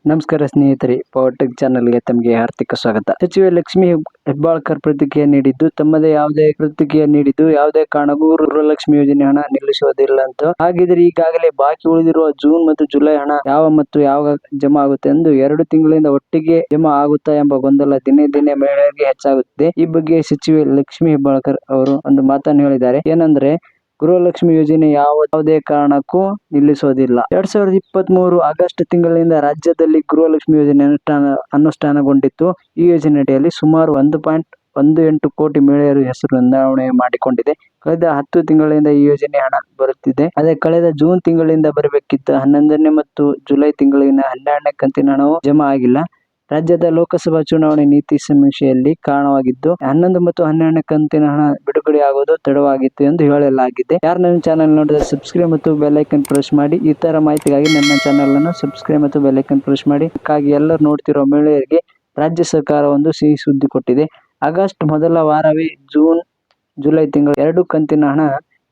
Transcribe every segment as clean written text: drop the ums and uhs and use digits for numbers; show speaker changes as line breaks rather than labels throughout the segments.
ನಮಸ್ಕಾರ ಸ್ನೇಹಿತರೆ, ಪವರ್ಟೆಕ್ ಚಾನೆಲ್ಗೆ ತಮಗೆ ಹಾರ್ದಿಕ ಸ್ವಾಗತ. ಸಚಿವೆ ಲಕ್ಷ್ಮಿ ಹೆಬ್ಬಾಳ್ಕರ್ ಪ್ರತಿಕ್ರಿಯೆ ನೀಡಿದ್ದು, ತಮ್ಮದೇ ಯಾವುದೇ ಕಾರಣಕ್ಕೂ ಗೃಹಲಕ್ಷ್ಮಿ ಯೋಜನೆ ಹಣ ನಿಲ್ಲಿಸುವುದಿಲ್ಲ ಅಂತ. ಹಾಗಿದ್ರೆ ಈಗಾಗಲೇ ಬಾಕಿ ಉಳಿದಿರುವ ಜೂನ್ ಮತ್ತು ಜುಲೈ ಹಣ ಯಾವಾಗ ಜಮಾ ಆಗುತ್ತೆ ಎಂದು 2 ತಿಂಗಳಿಂದ ಒಟ್ಟಿಗೆ ಜಮಾ ಆಗುತ್ತಾ ಎಂಬ ಗೊಂದಲ ದಿನೇ ದಿನೇ ಮಹಿಳೆಯರಿಗೆ ಹೆಚ್ಚಾಗುತ್ತಿದೆ. ಈ ಬಗ್ಗೆ ಸಚಿವೆ ಲಕ್ಷ್ಮಿ ಹೆಬ್ಬಾಳ್ಕರ್ ಅವರು ಒಂದು ಮಾತನ್ನು ಹೇಳಿದ್ದಾರೆ. ಏನಂದ್ರೆ, ಗೃಹಲಕ್ಷ್ಮಿ ಯೋಜನೆ ಯಾವುದೇ ಕಾರಣಕ್ಕೂ ನಿಲ್ಲಿಸೋದಿಲ್ಲ. 2023 ಆಗಸ್ಟ್ ತಿಂಗಳಿನಿಂದ ರಾಜ್ಯದಲ್ಲಿ ಗೃಹಲಕ್ಷ್ಮಿ ಯೋಜನೆ ಅನುಷ್ಠಾನಗೊಂಡಿತ್ತು. ಈ ಯೋಜನೆಯಡಿಯಲ್ಲಿ ಸುಮಾರು 1.18 ಕೋಟಿ ಮಹಿಳೆಯರು ಹೆಸರು ನೋಂದಣಿ ಮಾಡಿಕೊಂಡಿದೆ. ಕಳೆದ 10 ತಿಂಗಳಿಂದ ಈ ಯೋಜನೆ ಹಣ ಬರುತ್ತಿದೆ. ಅದೇ ಕಳೆದ ಜೂನ್ ತಿಂಗಳಿಂದ ಬರಬೇಕಿದ್ದ 11ನೇ ಮತ್ತು ಜುಲೈ ತಿಂಗಳಿನ 12ನೇ ಕಂತಿನ ಹಣವು ಜಮಾ ಆಗಿಲ್ಲ. ರಾಜ್ಯದ ಲೋಕಸಭಾ ಚುನಾವಣೆ ನೀತಿ ಸಮೀಕ್ಷೆಯಲ್ಲಿ ಕಾರಣವಾಗಿದ್ದು 11 ಮತ್ತು 12ನೇ ಕಂತಿನ ಹಣ ಬಿಡುಗಡೆಯಾಗುವುದು ತಡವಾಗಿತ್ತು ಎಂದು ಹೇಳಲಾಗಿದೆ. ಯಾರು ನನ್ನ ಚಾನೆಲ್ ನೋಡಿದರೆ ಸಬ್ಸ್ಕ್ರೈಬ್ ಮತ್ತು ಬೆಲ್ ಐಕನ್ ಪ್ರೆಸ್ ಮಾಡಿ. ಈ ತರ ಮಾಹಿತಿಗಾಗಿ ನನ್ನ ಚಾನೆಲ್ ಅನ್ನು ಸಬ್ಸ್ಕ್ರೈಬ್ ಮತ್ತು ಬೆಲ್ ಐಕನ್ ಪ್ರೆಸ್ ಮಾಡಿ. ಹಾಗಾಗಿ ಎಲ್ಲರೂ ನೋಡ್ತಿರೋ ಮಹಿಳೆಯರಿಗೆ ರಾಜ್ಯ ಸರ್ಕಾರ ಒಂದು ಸಿಹಿ ಸುದ್ದಿ ಕೊಟ್ಟಿದೆ. ಆಗಸ್ಟ್ ಮೊದಲ ವಾರವೇ ಜೂನ್ ಜುಲೈ ತಿಂಗಳ 2 ಕಂತಿನ ಹಣ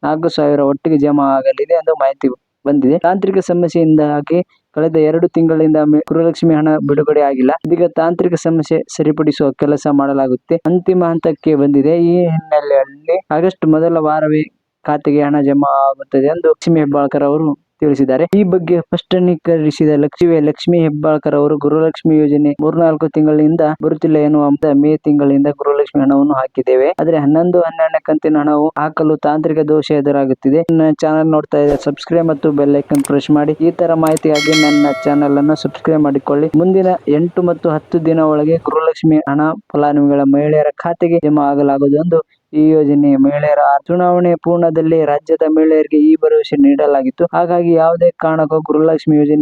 4,000 ಒಟ್ಟಿಗೆ ಜಮಾ ಆಗಲಿದೆ ಎಂದು ಮಾಹಿತಿ ಬಂದಿದೆ. ತಾಂತ್ರಿಕ ಸಮಸ್ಯೆಯಿಂದಾಗಿ ಕಳೆದ 2 ತಿಂಗಳಿಂದ ಗೃಹಲಕ್ಷ್ಮಿ ಹಣ ಬಿಡುಗಡೆ ಆಗಿಲ್ಲ. ಇದೀಗ ತಾಂತ್ರಿಕ ಸಮಸ್ಯೆ ಸರಿಪಡಿಸುವ ಕೆಲಸ ಮಾಡಲಾಗುತ್ತೆ, ಅಂತಿಮ ಹಂತಕ್ಕೆ ಬಂದಿದೆ. ಈ ಹಿನ್ನೆಲೆಯಲ್ಲಿ ಆಗಸ್ಟ್ ಮೊದಲ ವಾರವೇ ಖಾತೆಗೆ ಹಣ ಜಮಾ ಆಗುತ್ತದೆ ಎಂದು ಲಕ್ಷ್ಮಿ ಹೆಬ್ಬಾಳ್ಕರ್ ಅವರು ತಿಳಿಸಿದ್ದಾರೆ. ಈ ಬಗ್ಗೆ ಸ್ಪಷ್ಟೀಕರಿಸಿದ ಲಕ್ಷ್ಮಿ ಹೆಬ್ಬಾಳ್ಕರ್ ಅವರು, ಗೃಹಲಕ್ಷ್ಮಿ ಯೋಜನೆ 3-4 ತಿಂಗಳಿಂದ ಬರುತ್ತಿಲ್ಲ ಎನ್ನುವ ಮೇ ತಿಂಗಳಿಂದ ಗೃಹಲಕ್ಷ್ಮಿ ಹಣವನ್ನು ಹಾಕಿದ್ದೇವೆ. ಆದ್ರೆ 11, 12ನೇ ಕಂತಿನ ಹಣವು ಹಾಕಲು ತಾಂತ್ರಿಕ ದೋಷ ಎದುರಾಗುತ್ತಿದೆ. ನನ್ನ ಚಾನೆಲ್ ನೋಡ್ತಾ ಇದ್ದರೆ ಸಬ್ಸ್ಕ್ರೈಬ್ ಮತ್ತು ಬೆಲ್ ಐಕನ್ ಪ್ರೆಸ್ ಮಾಡಿ. ಈ ತರ ಮಾಹಿತಿಗಾಗಿ ನನ್ನ ಚಾನೆಲ್ ಅನ್ನು ಸಬ್ಸ್ಕ್ರೈಬ್ ಮಾಡಿಕೊಳ್ಳಿ. ಮುಂದಿನ 8 ಮತ್ತು 10 ದಿನ ಒಳಗೆ ಗೃಹಲಕ್ಷ್ಮಿ ಹಣ ಫಲಾನುಭವಿಗಳ ಮಹಿಳೆಯರ ಖಾತೆಗೆ ಜಮಾ ಆಗಲಾಗುವುದು ಎಂದು ಈ ಯೋಜನೆ ಮಹಿಳೆಯರ ಚುನಾವಣೆ ಪೂರ್ಣದಲ್ಲಿ ರಾಜ್ಯದ ಮಹಿಳೆಯರಿಗೆ ಈ ಭರವಸೆ ನೀಡಲಾಗಿತ್ತು. ಹಾಗಾಗಿ ಯಾವುದೇ ಕಾರಣಕ್ಕೂ ಗೃಹಲಕ್ಷ್ಮಿ ಯೋಜನೆ